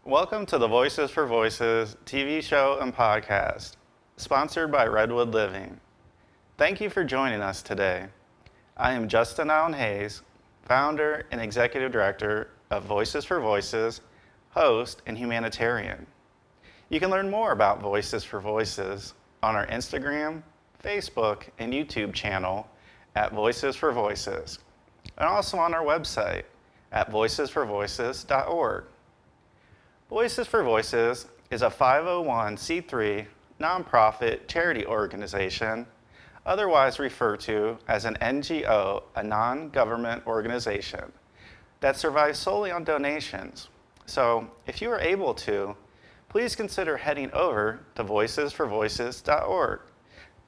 Welcome to the Voices for Voices TV show and podcast, sponsored by Redwood Living. Thank you for joining us today. I am Justin Allen Hayes, founder and executive director of Voices for Voices, host, and humanitarian. You can learn more about Voices for Voices on our Instagram, Facebook, and YouTube channel at Voices for Voices, and also on our website at voicesforvoices.org. Voices for Voices is a 501c3 nonprofit charity organization, otherwise referred to as an NGO, a non-government organization, that survives solely on donations. So if you are able to, please consider heading over to voicesforvoices.org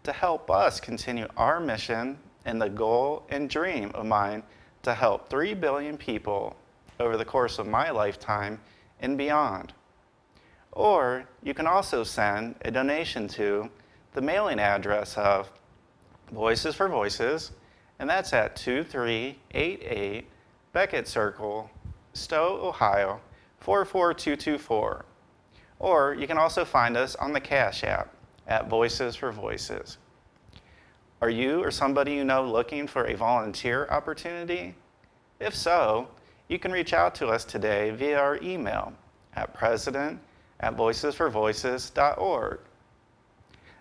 to help us continue our mission and the goal and dream of mine to help 3 billion people over the course of my lifetime and beyond. Or you can also send a donation to the mailing address of Voices for Voices, and that's at 2388 Beckett Circle, Stowe, Ohio, 44224. Or you can also find us on the Cash App at Voices for Voices. Are you or somebody you know looking for a volunteer opportunity? If so, you can reach out to us today via our email at president@voicesforvoices.org.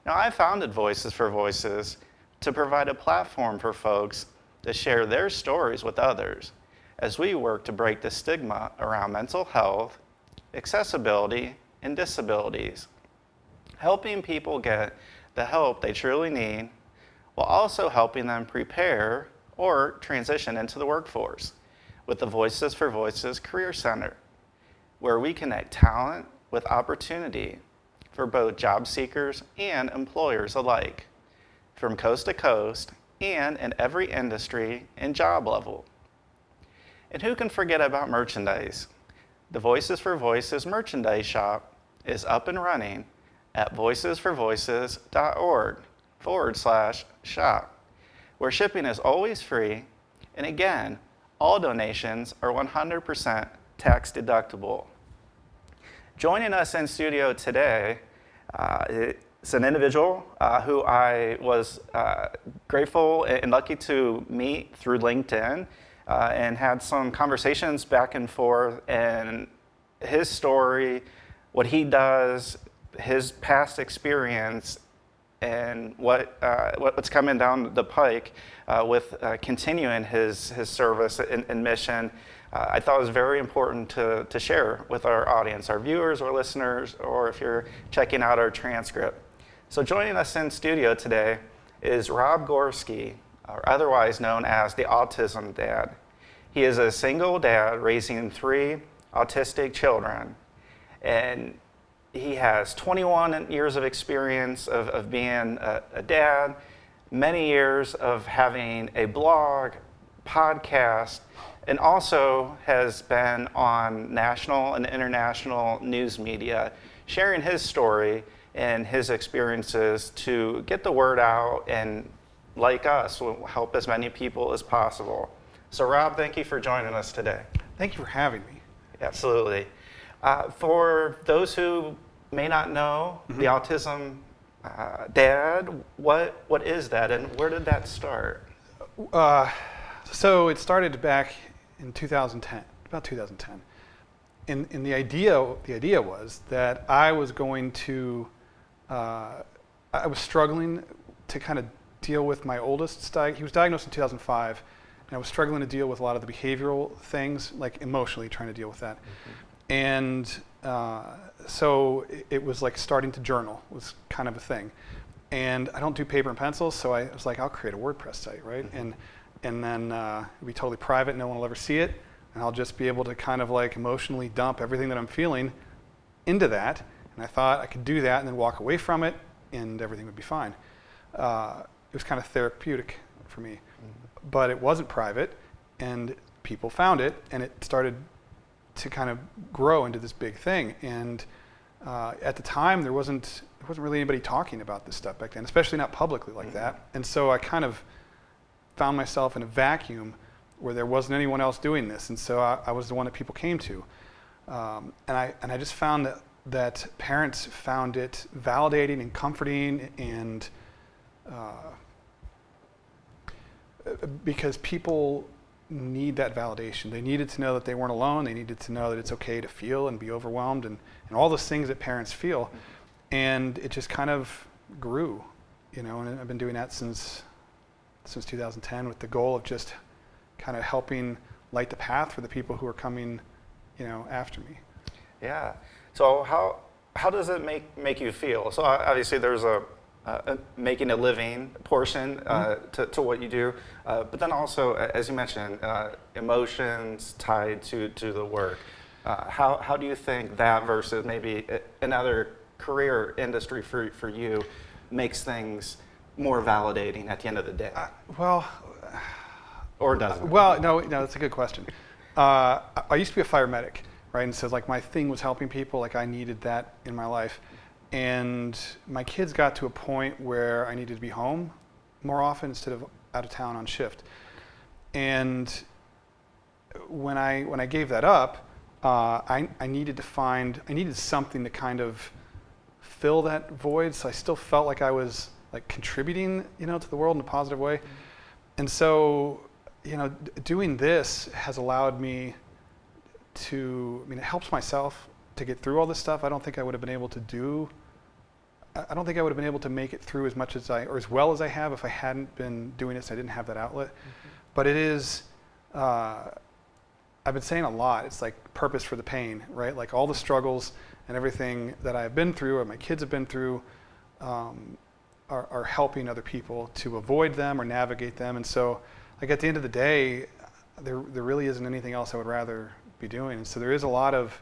Now, I founded Voices for Voices to provide a platform for folks to share their stories with others as we work to break the stigma around mental health, accessibility, and disabilities, helping people get the help they truly need while also helping them prepare or transition into the workforce with the Voices for Voices Career Center, where we connect talent with opportunity for both job seekers and employers alike, from coast to coast and in every industry and job level. And who can forget about merchandise? The Voices for Voices merchandise shop is up and running at voicesforvoices.org/shop, where shipping is always free, and again, all donations are 100% tax deductible. Joining us in studio today is an individual who I was grateful and lucky to meet through LinkedIn and had some conversations back and forth, and his story, what he does, his past experience, and what's coming down the pike with continuing his service and mission, I thought it was very important to share with our audience, our viewers or listeners, or if you're checking out our transcript. So joining us in studio today is Rob Gorski, or otherwise known as the Autism Dad. He is a single dad raising 3 autistic children, and he has 21 years of experience of being a dad, many years of having a blog, podcast, and also has been on national and international news media, sharing his story and his experiences to get the word out and, like us, will help as many people as possible. So Rob, thank you for joining us today. Thank you for having me. Absolutely. For those who may not know the Autism Dad, what is that and where did that start? So it started back in 2010, about 2010. And the idea was that I was going to, I was struggling to kind of deal with my oldest. He was diagnosed in 2005, and I was struggling to deal with a lot of the behavioral things, like emotionally trying to deal with that. And so it was like starting to journal was kind of a thing. And I don't do paper and pencils, so I was like, I'll create a WordPress site, right? And then it'll be totally private, no one will ever see it, and I'll just be able to kind of like emotionally dump everything that I'm feeling into that. And I thought I could do that and then walk away from it, and everything would be fine. It was kind of therapeutic for me, but it wasn't private, and people found it, and it started to kind of grow into this big thing. And at the time, there wasn't really anybody talking about this stuff back then, especially not publicly like that. And so I kind of found myself in a vacuum where there wasn't anyone else doing this, and so I was the one that people came to. And I just found that parents found it validating and comforting, and because people need that validation. They needed to know that they weren't alone. They needed to know that it's okay to feel and be overwhelmed and all those things that parents feel. And it just kind of grew, and I've been doing that since 2010 with the goal of just kind of helping light the path for the people who are coming, after me. Yeah. So how does it make you feel? So obviously there's a making a living portion to what you do, but then also, as you mentioned, emotions tied to the work. How do you think that versus maybe another career industry for you makes things more validating at the end of the day? Or doesn't? Well, no, that's a good question. I used to be a fire medic, right? And so my thing was helping people. I needed that in my life. And my kids got to a point where I needed to be home more often instead of out of town on shift. And when I gave that up, I needed something to kind of fill that void. So I still felt like I was contributing, to the world in a positive way. And so, doing this has allowed me to, it helps myself to get through all this stuff. I don't think I would have been able to make it through as much or as well as I have if I hadn't been doing this. I didn't have that outlet. But it is, I've been saying a lot, it's purpose for the pain, right? All the struggles and everything that I've been through or my kids have been through are helping other people to avoid them or navigate them. And so at the end of the day, there really isn't anything else I would rather be doing. And so there is a lot of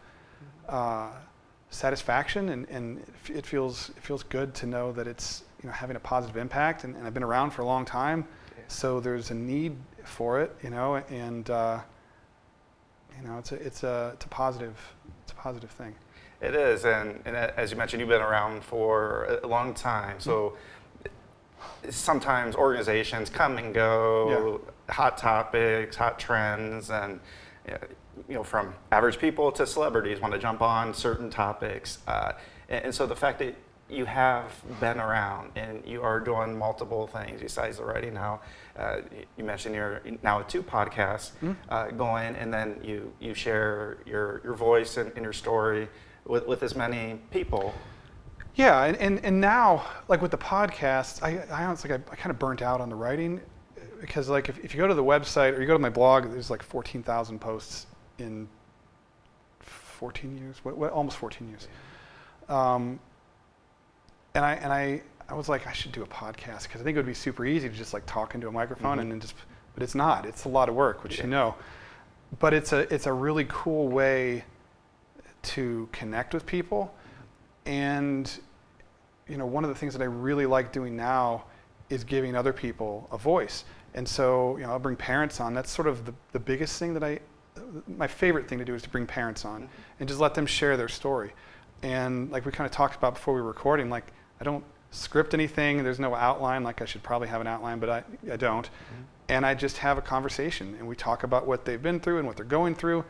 satisfaction, and it feels good to know that it's having a positive impact. And I've been around for a long time, so there's a need for it, and it's a positive thing. It is, and as you mentioned, you've been around for a long time. So sometimes organizations come and go, hot topics, hot trends, and from average people to celebrities want to jump on certain topics. And so the fact that you have been around and you are doing multiple things besides the writing now, you mentioned you're now with 2 podcasts going, and then you share your voice and your story with as many people. Yeah, and now, with the podcast, I honestly, I kind of burnt out on the writing, because if you go to the website or you go to my blog, there's 14,000 posts in 14 years, almost 14 years. And I was I should do a podcast, because I think it would be super easy to just talk into a microphone and then but it's not. It's a lot of work, which but it's a really cool way to connect with people. And one of the things that I really like doing now is giving other people a voice. And so I'll bring parents on. That's sort of the biggest thing that my favorite thing to do is to bring parents on and just let them share their story. And we kind of talked about before we were recording, I don't script anything. There's no outline. I should probably have an outline, but I don't. And I just have a conversation, and we talk about what they've been through and what they're going through.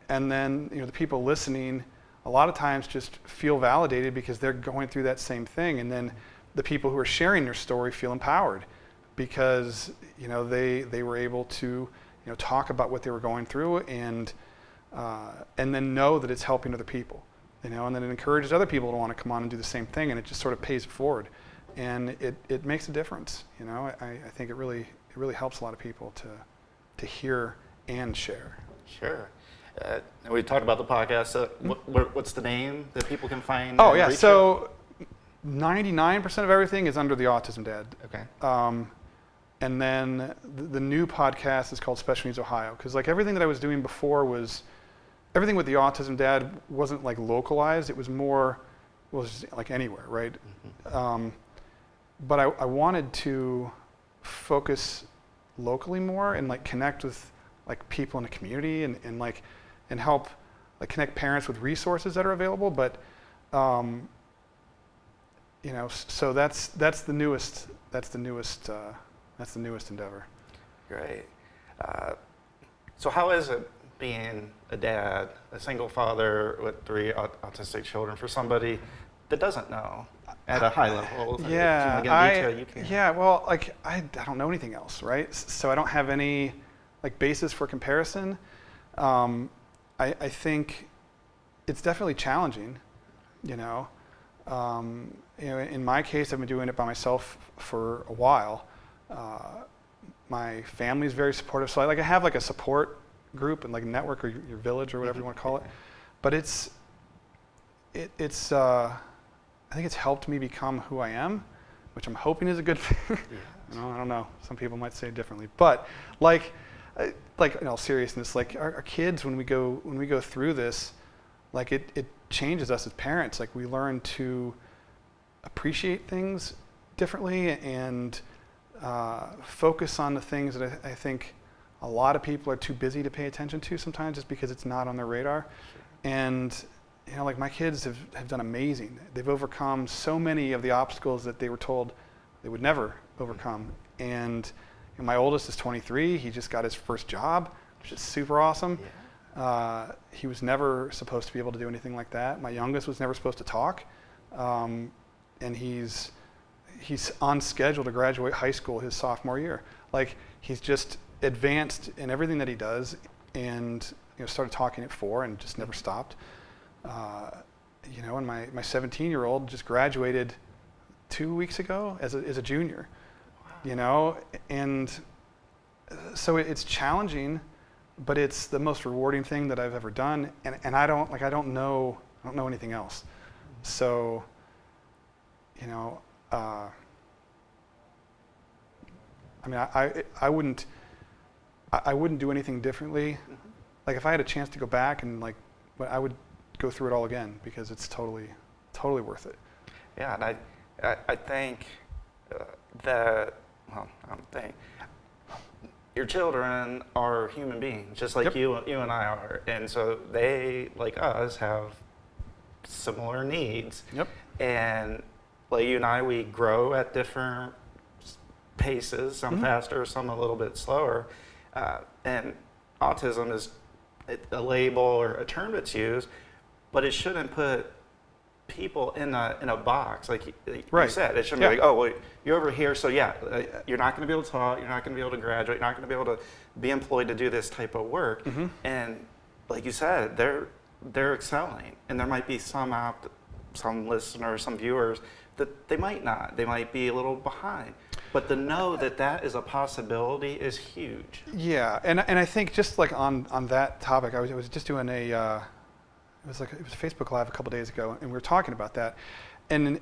And then the people listening a lot of times just feel validated because they're going through that same thing. And then the people who are sharing their story feel empowered because they were able to talk about what they were going through, and then know that it's helping other people, and then it encourages other people to want to come on and do the same thing, and it just sort of pays it forward, and it makes a difference. I think it really helps a lot of people to hear and share. Sure. We talked about the podcast. What's the name that people can find? Oh yeah, so 99% of everything is under the Autism Dad. Okay. And then the new podcast is called Special Needs Ohio, because everything that I was doing before was, everything with the Autism Dad wasn't localized. It was more, just anywhere, right? But I wanted to focus locally more and connect with people in the community and help connect parents with resources that are available. But so that's the newest endeavor. Great. So how is it being a dad, a single father with 3 autistic children, for somebody that doesn't know at a high level? If you wanna get into detail, you can. Yeah, well, like I don't know anything else, right? So I don't have any like basis for comparison. I think it's definitely challenging, you know. In my case, I've been doing it by myself for a while. My family's very supportive, so I have like a support group and like a network, or your village, or whatever you want to call it. But it's I think it's helped me become who I am, which I'm hoping is a good thing. Yeah. I don't know. Some people might say it differently, but like in all seriousness, like our kids, when we go through this, like it changes us as parents. Like we learn to appreciate things differently and focus on the things that I think a lot of people are too busy to pay attention to sometimes, just because it's not on their radar. Sure. And you know, like my kids have done amazing. They've overcome so many of the obstacles that they were told they would never overcome. And my oldest is 23. He just got his first job, which is super awesome. Yeah. He was never supposed to be able to do anything like that. My youngest was never supposed to talk. And he's on schedule to graduate high school his sophomore year. Like he's just advanced in everything that he does, and started talking at 4 and just never stopped. And my 17-year-old just graduated 2 weeks ago as a junior. Wow. And so it's challenging, but it's the most rewarding thing that I've ever done. And I don't know anything else. So, I wouldn't do anything differently. Mm-hmm. Like if I had a chance to go back and I would go through it all again, because it's totally worth it. Yeah, and I think that, well, I don't think, your children are human beings, just like you and I are. And so they, like us, have similar needs. Yep. And like you and I, we grow at different paces, some mm-hmm. faster, some a little bit slower. And autism is a label or a term that's used, but it shouldn't put people in a box, like you said. It shouldn't be like, oh, well, you're over here, so you're not going to be able to talk, you're not going to be able to graduate, you're not going to be able to be employed to do this type of work. Mm-hmm. And like you said, they're excelling, and there might be some listeners, some viewers that they might not. They might be a little behind. But to know that is a possibility is huge. Yeah, and I think just like on that topic, I was just doing it was a Facebook Live a couple days ago, and we were talking about that, and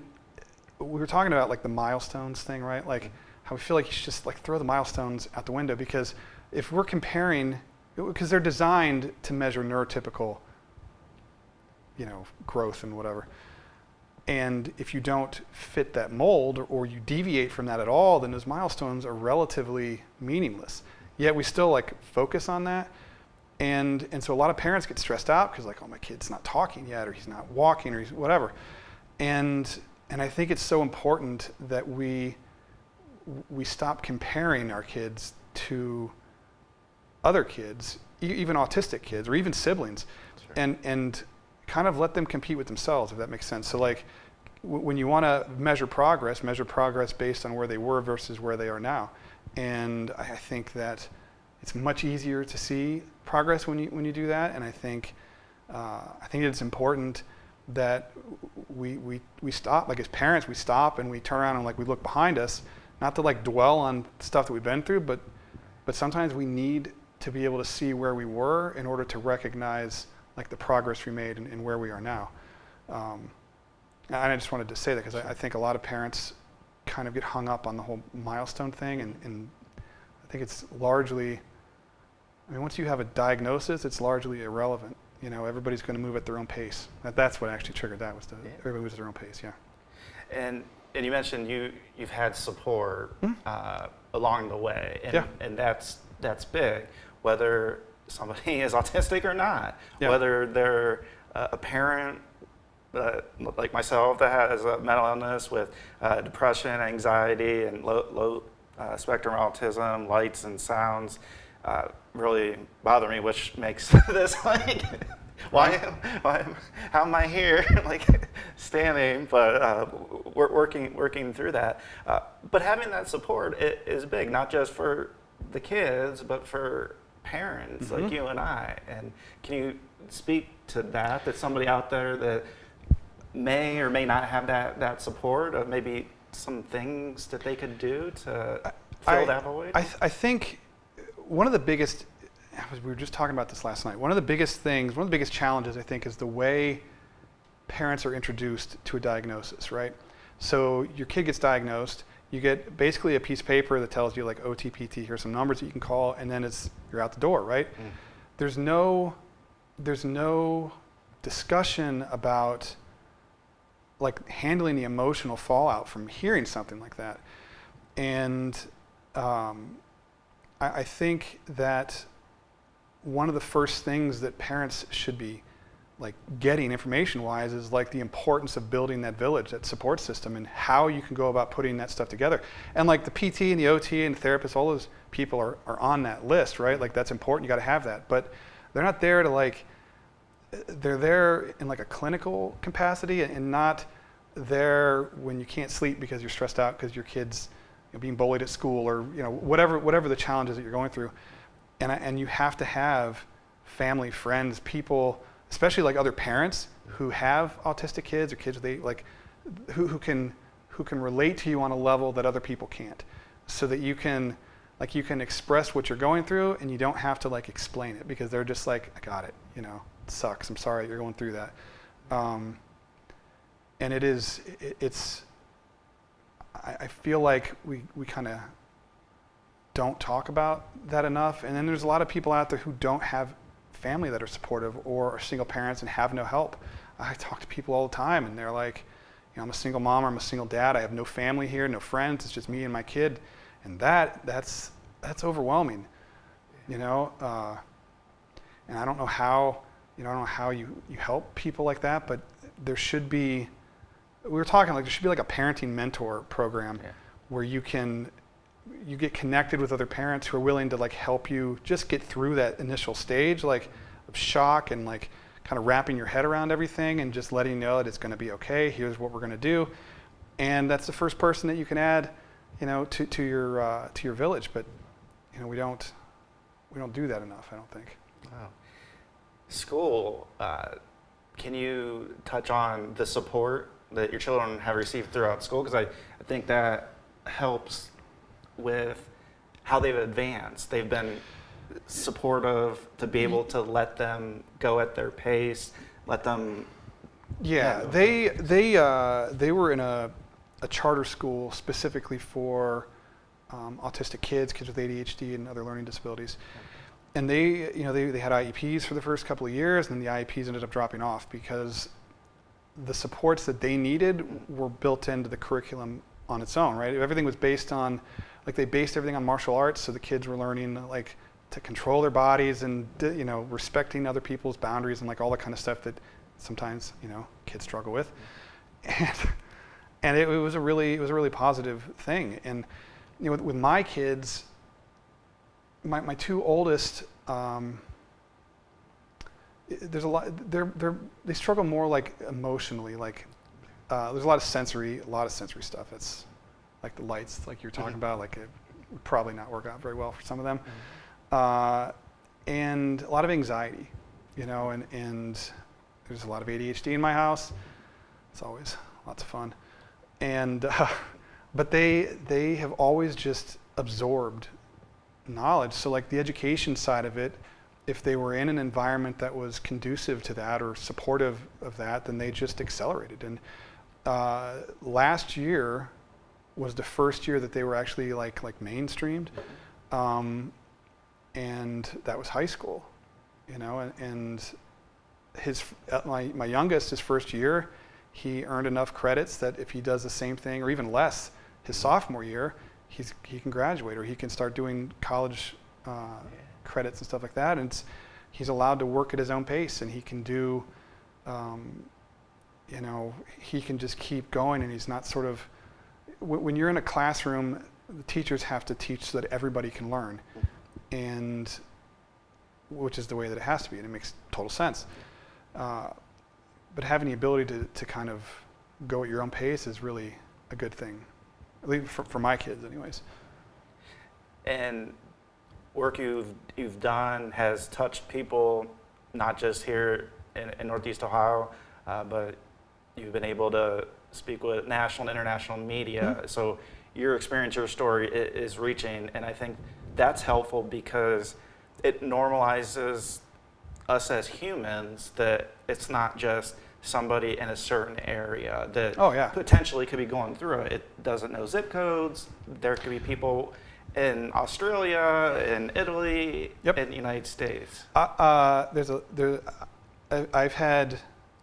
we were talking about like the milestones thing, right? Like how we feel like you should just like throw the milestones out the window, because if we're comparing, because they're designed to measure neurotypical, growth and whatever. And if you don't fit that mold, or you deviate from that at all, then those milestones are relatively meaningless. Yet we still like focus on that. And so a lot of parents get stressed out because like, oh, my kid's not talking yet, or he's not walking, or he's whatever. And I think it's so important that we stop comparing our kids to other kids, even autistic kids, or even siblings, and kind of let them compete with themselves, if that makes sense. So like when you want to measure progress based on where they were versus where they are now. And I think that it's much easier to see progress when you do that. And I think it's important that we stop, like as parents, we stop and we turn around and like we look behind us, not to like dwell on stuff that we've been through, but sometimes we need to be able to see where we were in order to recognize like the progress we made and where we are now. And I just wanted to say that because I think a lot of parents kind of get hung up on the whole milestone thing, and I think it's largely, once you have a diagnosis, it's largely irrelevant. Everybody's going to move at their own pace. That's what actually triggered that, was everybody moves at their own pace, yeah. And you mentioned you've had support along the way, and that's big, whether somebody is autistic or not, whether they're a parent like myself that has a mental illness with depression, anxiety, and low spectrum autism, lights and sounds. really bother me, which makes this like, how am I here, like standing? But we're working through that. But having that support is big, not just for the kids, but for parents like you and I. And can you speak to that? That somebody out there that may or may not have that support, of maybe some things that they could do to fill that void? I think one of the biggest, we were just talking about this last night, one of the biggest challenges I think is the way parents are introduced to a diagnosis, right? So your kid gets diagnosed, you get basically a piece of paper that tells you like OTPT, here's some numbers that you can call, and then you're out the door, right? There's no discussion about like handling the emotional fallout from hearing something like that. And I think that one of the first things that parents should be like getting information-wise is like the importance of building that village, that support system, and how you can go about putting that stuff together. And like the PT and the OT and the therapists, all those people are on that list, right? Like that's important, you gotta have that. But they're not there to like, they're there in like a clinical capacity and not there when you can't sleep because you're stressed out because your kid's being bullied at school, or whatever the challenges that you're going through. And you have to have family, friends, people, especially like other parents who have autistic kids or kids who can relate to you on a level that other people can't, so that you can express what you're going through and you don't have to like explain it, because they're just like, I got it, it sucks, I'm sorry you're going through that. And I feel like we kind of don't talk about that enough. And then there's a lot of people out there who don't have family that are supportive, or are single parents and have no help. I talk to people all the time and they're like, I'm a single mom, or I'm a single dad, I have no family here, no friends, it's just me and my kid. And that's overwhelming, And I don't know how, you help people like that, but there should be, we were talking like there should be like a parenting mentor program where you get connected with other parents who are willing to like help you just get through that initial stage, like of shock, and like kind of wrapping your head around everything and just letting you know that it's going to be okay. Here's what we're going to do. And that's the first person that you can add, to your village. But, we don't do that enough, I don't think. Wow. School, can you touch on the support that your children have received throughout school? Because I think that helps with how they've advanced. They've been supportive to be able to let them go at their pace, let them. Yeah, they were in a charter school specifically for autistic kids with ADHD and other learning disabilities. And they had IEPs for the first couple of years, and then the IEPs ended up dropping off because the supports that they needed were built into the curriculum on its own, right? Everything was based on, like they based everything on martial arts, so the kids were learning like to control their bodies and respecting other people's boundaries and like all the kind of stuff that sometimes kids struggle with. And it was a really positive thing. And with my kids, my two oldest, there's a lot. They struggle more like emotionally. Like there's a lot of sensory stuff. It's like the lights, like you're talking about. Like it would probably not work out very well for some of them, and a lot of anxiety, and there's a lot of ADHD in my house. It's always lots of fun, and but they have always just absorbed knowledge. So like the education side of it, if they were in an environment that was conducive to that or supportive of that, then they just accelerated. And last year was the first year that they were actually like mainstreamed, and that was high school, and my youngest, his first year, he earned enough credits that if he does the same thing or even less his sophomore year, he can graduate, or he can start doing college credits and stuff like that. And he's allowed to work at his own pace, and he can do, he can just keep going. And he's not sort of, when you're in a classroom, the teachers have to teach so that everybody can learn. and which is the way that it has to be, and it makes total sense. But having the ability to kind of go at your own pace is really a good thing, at least for my kids anyways. And work you've done has touched people, not just here in Northeast Ohio, but you've been able to speak with national and international media. Mm-hmm. So your experience, your story is reaching, and I think that's helpful because it normalizes us as humans, that it's not just somebody in a certain area that potentially could be going through it. It doesn't know zip codes. There could be people in Australia, in Italy, in the United States.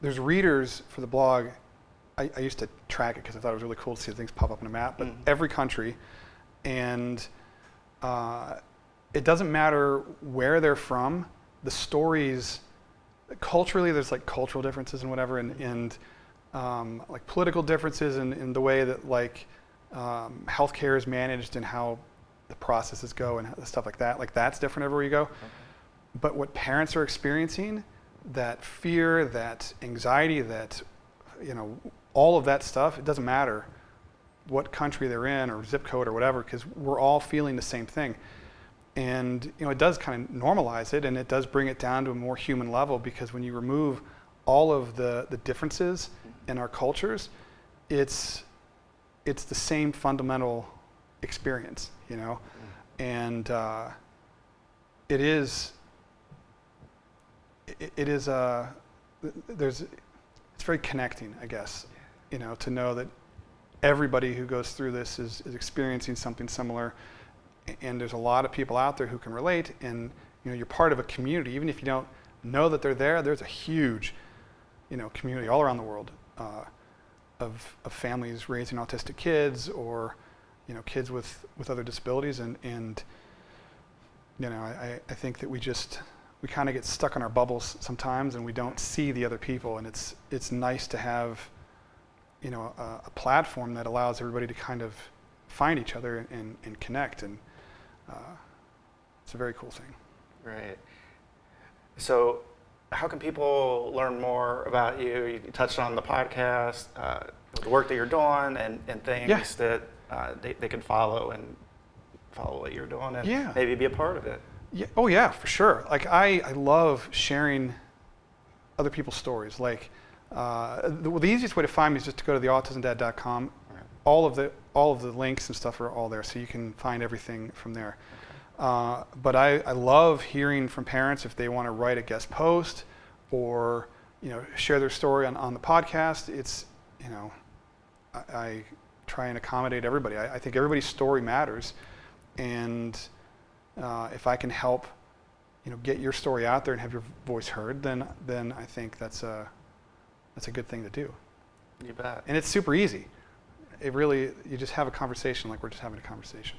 There's readers for the blog. I used to track it because I thought it was really cool to see things pop up on a map, but every country, and it doesn't matter where they're from, the stories, culturally, there's like cultural differences and whatever, and like political differences in the way that like healthcare is managed and how the processes go and stuff like that. Like that's different everywhere you go. Okay. But what parents are experiencing, that fear, that anxiety, that, all of that stuff, it doesn't matter what country they're in or zip code or whatever, because we're all feeling the same thing. And it does kind of normalize it, and it does bring it down to a more human level, because when you remove all of the differences in our cultures, it's the same fundamental experience, and it's very connecting, I guess, to know that everybody who goes through this is experiencing something similar. And there's a lot of people out there who can relate, and you're part of a community. Even if you don't know that they're there, there's a huge community all around the world of families raising autistic kids, or kids with other disabilities, and I think that we kind of get stuck in our bubbles sometimes, and we don't see the other people, and it's nice to have a platform that allows everybody to kind of find each other and connect, and it's a very cool thing. Right. So how can people learn more about you? You touched on the podcast, the work that you're doing, and things that they can follow what you're doing, and maybe be a part of it. Yeah. Oh yeah, for sure. Like I love sharing other people's stories. Like the easiest way to find me is just to go to theautismdad.com. Right. All of the links and stuff are all there, so you can find everything from there. Okay. But I love hearing from parents if they want to write a guest post or share their story on the podcast. It's I try and accommodate everybody. I think everybody's story matters, and if I can help get your story out there and have your voice heard, then I think that's a good thing to do. You bet. And it's super easy. You just have a conversation like we're just having a conversation.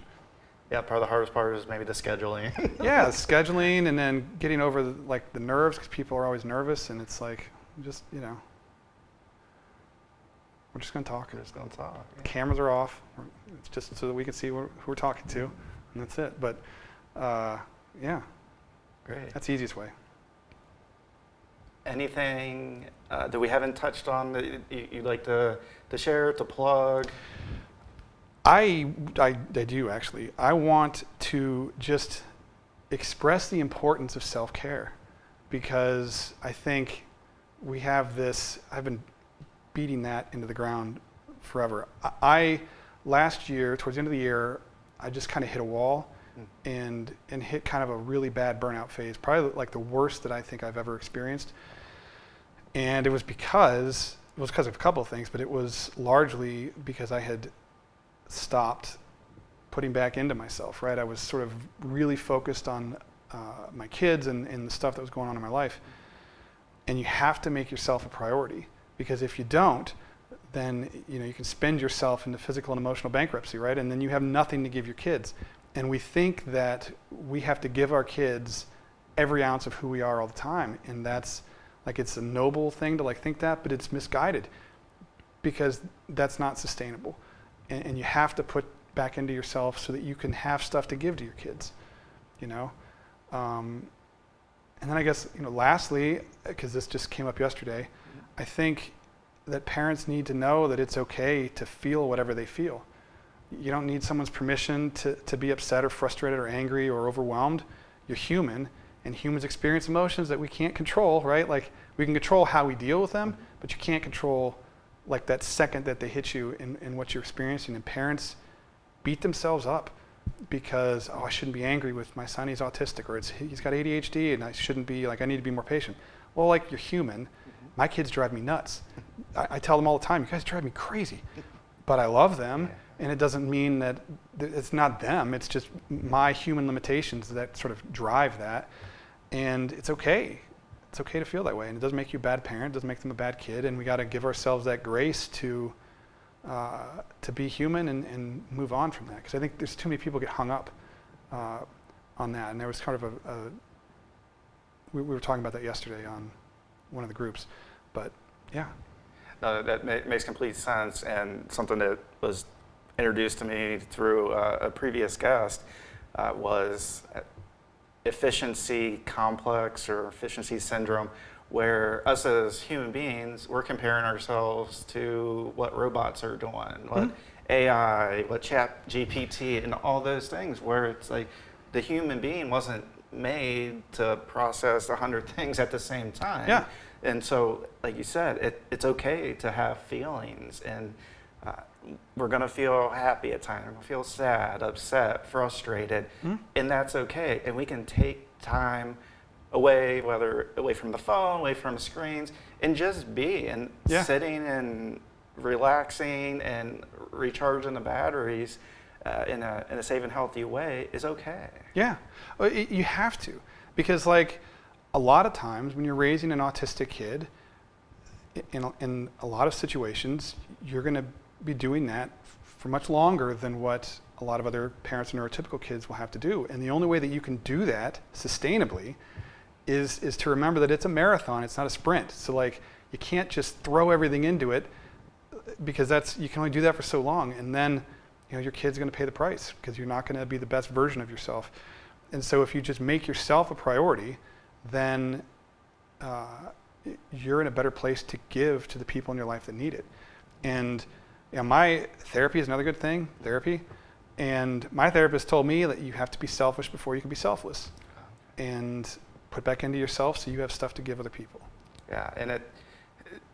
Yeah, part of the hardest part is maybe the scheduling. Yeah, scheduling, and then getting over the nerves, because people are always nervous, and it's like, just, we're just going to talk. We're just going to talk. Yeah. Cameras are off. It's just so that we can see who we're talking to, and that's it. But, yeah. Great. That's the easiest way. Anything that we haven't touched on that you'd like to share, to plug? I do, actually. I want to just express the importance of self-care, because I think we have this, I've been beating that into the ground forever. Last year, towards the end of the year, I just kind of hit a wall and hit kind of a really bad burnout phase, probably like the worst that I think I've ever experienced. And it was because of a couple of things, but it was largely because I had stopped putting back into myself, right? I was sort of really focused on my kids and the stuff that was going on in my life. And you have to make yourself a priority, because if you don't, then you can spend yourself into physical and emotional bankruptcy, right? And then you have nothing to give your kids. And we think that we have to give our kids every ounce of who we are all the time, and that's like, it's a noble thing to think that, but it's misguided, because that's not sustainable. And you have to put back into yourself so that you can have stuff to give to your kids. you know? And then I guess, lastly, because this just came up yesterday, I think that parents need to know that it's okay to feel whatever they feel. You don't need someone's permission to be upset or frustrated or angry or overwhelmed. You're human, and humans experience emotions that we can't control, right? Like, we can control how we deal with them, but you can't control like that second that they hit you in what you're experiencing. And parents beat themselves up because, I shouldn't be angry with my son, he's autistic, or he's got ADHD and I shouldn't be, I need to be more patient. Well, like, you're human. My kids drive me nuts. I tell them all the time, you guys drive me crazy, but I love them. And it doesn't mean that it's not them, it's just my human limitations that sort of drive that. And it's okay. It's okay to feel that way. And it doesn't make you a bad parent, it doesn't make them a bad kid. And we got to give ourselves that grace to be human and move on from that. Because I think there's too many people get hung up on that. And there was kind of we were talking about that yesterday on one of the groups. But yeah. No, that makes complete sense, and something that was introduced to me through a previous guest was efficiency complex or efficiency syndrome, where us as human beings, we're comparing ourselves to what robots are doing, what AI, what Chat GPT, and all those things, where it's like the human being wasn't made to process 100 things at the same time. Yeah. And so, like you said, it's okay to have feelings, and we're going to feel happy at times, we're going to feel sad, upset, frustrated, and that's okay. And we can take time away, whether away from the phone, away from screens, and just be, and sitting and relaxing and recharging the batteries in a safe and healthy way is okay. Yeah, you have to, because like a lot of times when you're raising an autistic kid, in a lot of situations, you're going to be doing that for much longer than what a lot of other parents of neurotypical kids will have to do. And the only way that you can do that sustainably is to remember that it's a marathon, it's not a sprint. So like, you can't just throw everything into it, because you can only do that for so long. And then your kid's going to pay the price, because you're not going to be the best version of yourself. And so if you just make yourself a priority, then you're in a better place to give to the people in your life that need it. And my therapy is another good thing, therapy. And my therapist told me that you have to be selfish before you can be selfless. And put back into yourself so you have stuff to give other people. Yeah, and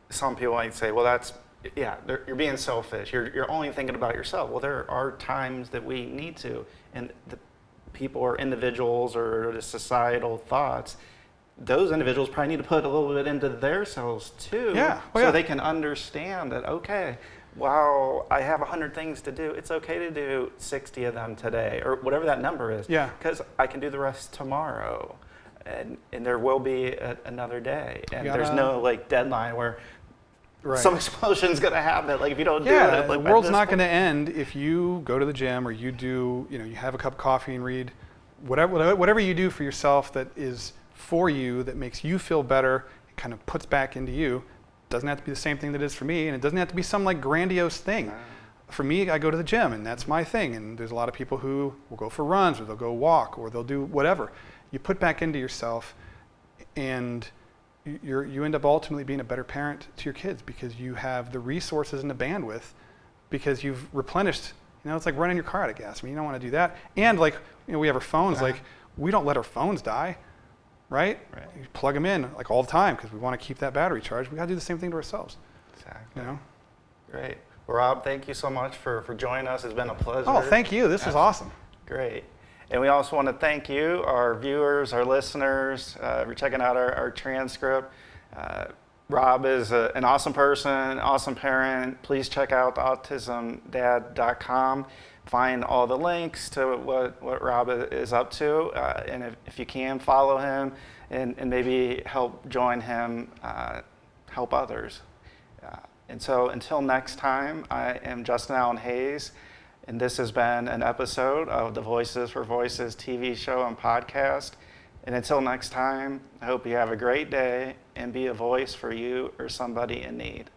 some people might say, well, you're being selfish. You're only thinking about yourself. Well, there are times that we need to, and the people or individuals or the societal thoughts, those individuals probably need to put a little bit into their selves too, so they can understand that, okay, while I have 100 things to do, it's okay to do 60 of them today, or whatever that number is, because I can do the rest tomorrow, and there will be another day, and there's no like deadline where some explosion's going to happen. Like if you don't do it, like, the world's not going to end if you go to the gym or you do, you have a cup of coffee and read whatever you do for yourself that is for you, that makes you feel better, and kind of puts back into you. Doesn't have to be the same thing that is for me, and it doesn't have to be some like grandiose thing. For me, I go to the gym, and that's my thing. And there's a lot of people who will go for runs, or they'll go walk, or they'll do whatever. You put back into yourself, and you end up ultimately being a better parent to your kids, because you have the resources and the bandwidth, because you've replenished. It's like running your car out of gas. I mean, you don't want to do that. And like, we have our phones. Like, we don't let our phones die. Right? You plug them in like all the time, because we want to keep that battery charged. We got to do the same thing to ourselves. Exactly. Great. Well, Rob, thank you so much for joining us. It's been a pleasure. Oh, thank you. This was awesome. Great. And we also want to thank you, our viewers, our listeners, for checking out our transcript. Rob is an awesome person, awesome parent. Please check out autismdad.com. Find all the links to what Rob is up to, and if you can, follow him and maybe help join him, help others. And so until next time, I am Justin Allen Hayes, and this has been an episode of the Voices for Voices TV show and podcast. And until next time, I hope you have a great day and be a voice for you or somebody in need.